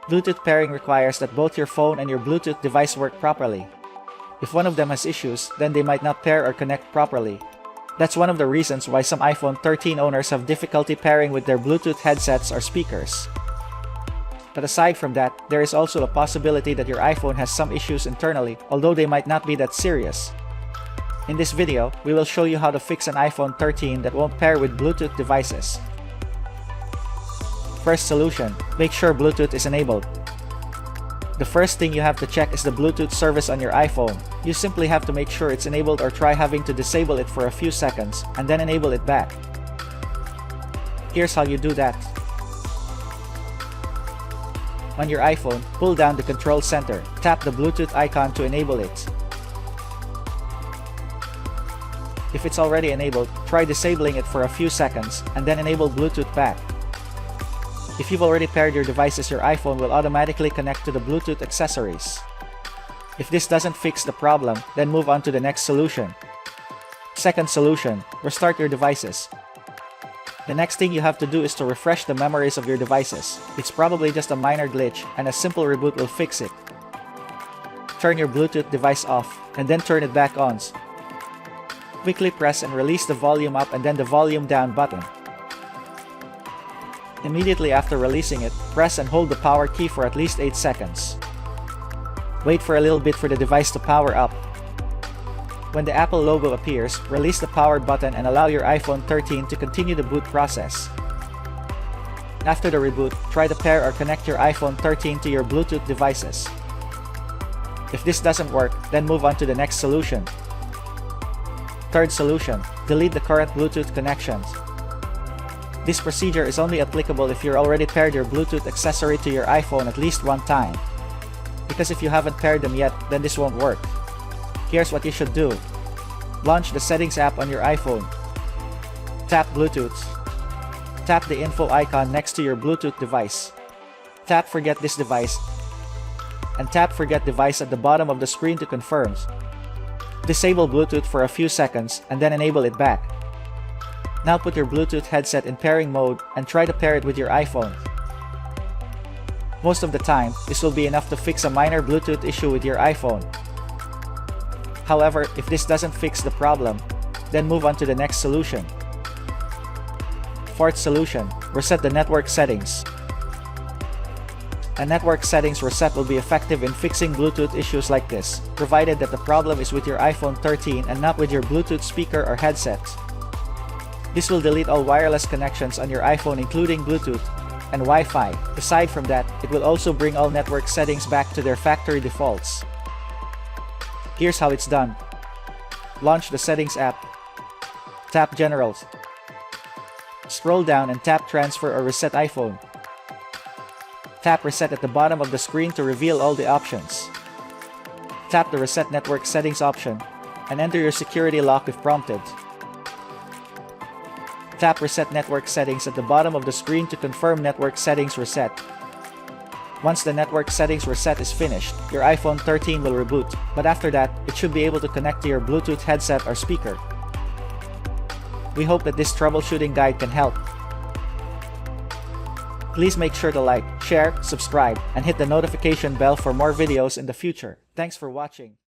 Bluetooth pairing requires that both your phone and your Bluetooth device work properly. If one of them has issues, then they might not pair or connect properly. That's one of the reasons why some iPhone 13 owners have difficulty pairing with their Bluetooth headsets or speakers. But aside from that, there is also a possibility that your iPhone has some issues internally, although they might not be that serious. In this video, we will show you how to fix an iPhone 13 that won't pair with Bluetooth devices. First solution, make sure Bluetooth is enabled. The first thing you have to check is the Bluetooth service on your iPhone. You simply have to make sure it's enabled or try having to disable it for a few seconds, and then enable it back. Here's how you do that. On your iPhone, pull down the control center, tap the Bluetooth icon to enable it. If it's already enabled, try disabling it for a few seconds, and then enable Bluetooth back. If you've already paired your devices, your iPhone will automatically connect to the Bluetooth accessories. If this doesn't fix the problem, then move on to the next solution. Second solution, restart your devices. The next thing you have to do is to refresh the memories of your devices. It's probably just a minor glitch, and a simple reboot will fix it. Turn your Bluetooth device off, and then turn it back on. Quickly press and release the volume up and then the volume down button. Immediately after releasing it, press and hold the power key for at least 8 seconds. Wait for a little bit for the device to power up. When the Apple logo appears, release the power button and allow your iPhone 13 to continue the boot process. After the reboot, try to pair or connect your iPhone 13 to your Bluetooth devices. If this doesn't work, then move on to the next solution. Third solution, delete the current Bluetooth connections. This procedure is only applicable if you're already paired your Bluetooth accessory to your iPhone at least one time. Because if you haven't paired them yet, then this won't work. Here's what you should do. Launch the Settings app on your iPhone. Tap Bluetooth. Tap the info icon next to your Bluetooth device. Tap Forget this device. And tap Forget device at the bottom of the screen to confirm. Disable Bluetooth for a few seconds and then enable it back. Now put your Bluetooth headset in pairing mode and try to pair it with your iPhone. Most of the time, this will be enough to fix a minor Bluetooth issue with your iPhone. However, if this doesn't fix the problem, then move on to the next solution. Fourth solution, reset the network settings. A network settings reset will be effective in fixing Bluetooth issues like this, provided that the problem is with your iPhone 13 and not with your Bluetooth speaker or headset. This will delete all wireless connections on your iPhone including Bluetooth and Wi-Fi. Aside from that, it will also bring all network settings back to their factory defaults. Here's how it's done. Launch the Settings app. Tap Generals. Scroll down and tap Transfer or Reset iPhone. Tap Reset at the bottom of the screen to reveal all the options. Tap the Reset Network Settings option and enter your security lock if prompted. Tap Reset Network Settings at the bottom of the screen to confirm network settings reset. Once the network settings reset is finished, your iPhone 13 will reboot, but after that, it should be able to connect to your Bluetooth headset or speaker. We hope that this troubleshooting guide can help. Please make sure to like, share, subscribe, and hit the notification bell for more videos in the future. Thanks for watching.